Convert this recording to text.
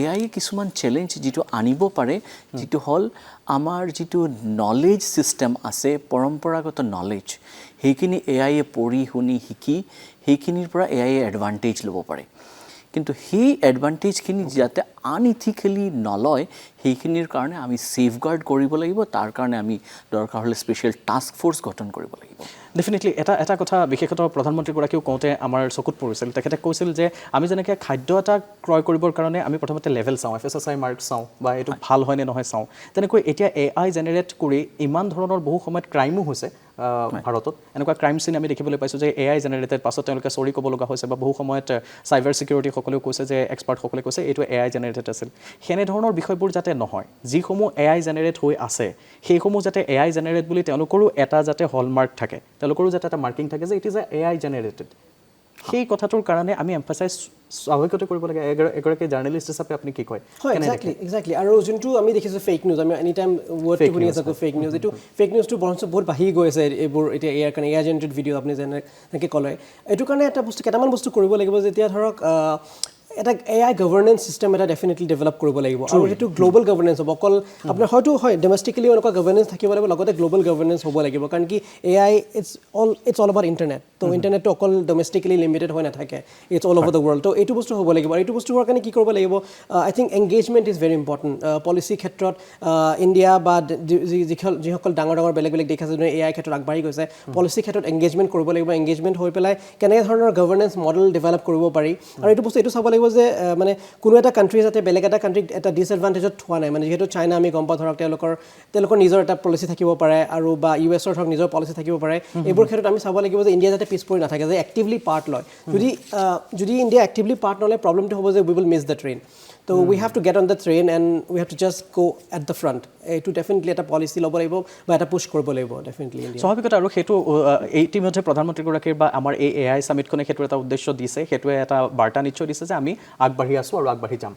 AI কিছুমান challenge যেটো আনিব পাৰে যেটো হল আমাৰ যেটো নলেজ সিস্টেম আছে পৰম্পৰাগত নলেজ সেইখিনি AI এ পঢ়ি শুনি শিকি সেইখিনিৰ পৰা AI এ এডভান্টেজ ল'ব পাৰে কিন্তু সেই এডভান্টেজখিনি যাতে আনইথিক্যালি নলয় সেইখিনিৰ কাৰণে আমি সেফগাৰ্ড কৰিব লাগিব তাৰ কাৰণে আমি দৰকাৰ হলে স্পেশাল টাস্ক ফোৰ্স গঠন কৰিব লাগিব ডেফিনেটলি এটা কথা বিশেষত প্ৰধানমন্ত্ৰী গৰাকীও কওঁতে আমাৰ চকুত পৰিছিল তেখেতে কৈছিল যে আমি যেনেকৈ খাদ্য এটা ক্ৰয় কৰিবৰ কাৰণে আমি প্ৰথমতে লেভেল চাওঁ FSSAI মাৰ্ক চাওঁ বা এইটো ভাল হয় নে নহয় চাওঁ তেনেকৈ এতিয়া AI জেনেৰেট কৰি ইমান ধৰণৰ বহু সময়ত ক্ৰাইমো হৈছে ভাৰতত এনেকুৱা ক্ৰাইম সিন আমি দেখিবলৈ পাইছোঁ যে AI জেনেৰেটেড পাছত তেওঁলোকে চৰি ক'ব লগা হৈছে বা বহু সময়ত সাইবাৰ সিকিউৰিটি সকলেও কৈছে যে এক্সপাৰ্ট সকলে কৈছে এইটো AI জেনেৰেটেড আছিল হেনে ধৰণৰ বিষয়বোৰ যাতে নহয় যিসমূহ AI জেনেৰেট হৈ আছে সেইসমূহ যাতে AI জেনেৰেট বুলি তেওঁলোকৰো এটা যাতে হলমাৰ্ক থাকে তেওঁলোকৰো যাতে এটা মাৰ্কিং থাকে যে ইট ইজ AI জেনেৰেটেড সেই কথাটোৰ কাৰণে আমি এমফাসাইজ স্বাভাৱিকতে কৰিব লাগে এগৰাকী জাৰ্নেলিষ্ট হিচাপে আপুনি কি কয় এক্স্যাক্টলি আৰু যোনটো আমি দেখিছোঁ ফেক নিউজ আমি এনি টাইম ৱৰ্ডটো শুনি আছোঁ ফেক নিউজ এইটো ফেক নিউজটো বৰঞ্চ বহুত বাঢ়ি গৈ আছে এইবোৰ এতিয়া ইয়াৰ কাৰণে AI জেনেৰেটেড ভিডিঅ' আপুনি যেনেকৈ ক'লে এইটো কাৰণে এটা বস্তু কেইটামান বস্তু কৰিব লাগিব যেতিয়া ধৰক এটা AI গভৰ্নেন্স সিস্টেম এটা ডেফিনেটলি ডেভেলপ কৰিব লাগিব আৰু সেইটো গ্লোবাল গভৰ্নেন্স হ'ব অকল আপোনাৰ হয়তো হয় ডোমেষ্টিকেলি এনেকুৱা গভৰ্নেন্স থাকিব লাগিব লগতে গ্লোবাল গভৰ্নেন্স হ'ব লাগিব কাৰণ কি AI it's all about internet তো ইণ্টাৰনেটটো অকল ডোমেষ্টিকেলি লিমিটেড হৈ নাথাকে it's all over the world তো এইটো বস্তু হ'ব লাগিব আৰু এইটো বস্তু হোৱাৰ কাৰণে কি কৰিব লাগিব I think engagement is very important policy ক্ষেত্ৰত ইণ্ডিয়া বা যিসকল ডাঙৰ বেলেগ দেশ আছে যোনে AI ক্ষেত্ৰত আগবাঢ়ি গৈছে পলিচি ক্ষেত্ৰত এংগেজমেণ্ট কৰিব লাগিব এংগেজমেণ্ট হৈ পেলাই কেনে ধৰণৰ গভৰ্নেন্স মডেল ডেভেলপ কৰিব পাৰি আৰু এইটো বস্তু এইটো চাব লাগিব যে মানে কোনো এটা কাণ্ট্ৰি যাতে বেলেগ এটা কাণ্ট্ৰিক এটা ডিসএডভান্টেজত থোৱা নাই মানে যেহেতু চাইনা আমি গম পাওঁ ধৰক তেওঁলোকৰ নিজৰ এটা পলিচি থাকিব পাৰে আৰু বা ইউএছৰ ধৰক নিজৰ পলিচি থাকিব পাৰে এইবোৰ ক্ষেত্ৰত আমি চাব লাগিব যে ইণ্ডিয়া যাতে পিছ পৰি নাথাকে যে এক্টিভলি পাৰ্ট লয় যদি ইণ্ডিয়া এক্টিভলি পাৰ্ট নলয় প্ৰব্লেমটো হ'ব যে we will miss the train তো we have to get on the train and we have to just go at the front এইটো ডেফিনেটলি এটা পলিচি ল'ব লাগিব বা এটা পুছ কৰিব লাগিব ডেফিনেটলি স্বাভাৱিকতে আৰু সেইটো ইতিমধ্যে প্ৰধানমন্ত্ৰীগৰাকীৰ বা আমাৰ এই AI সামিটখনে সেইটো এটা উদ্দেশ্য দিছে সেইটোৱে এটা বাৰ্তা নিশ্চয় দিছে যে আমি আগবাঢ়ি আছোঁ আৰু আগবাঢ়ি যাম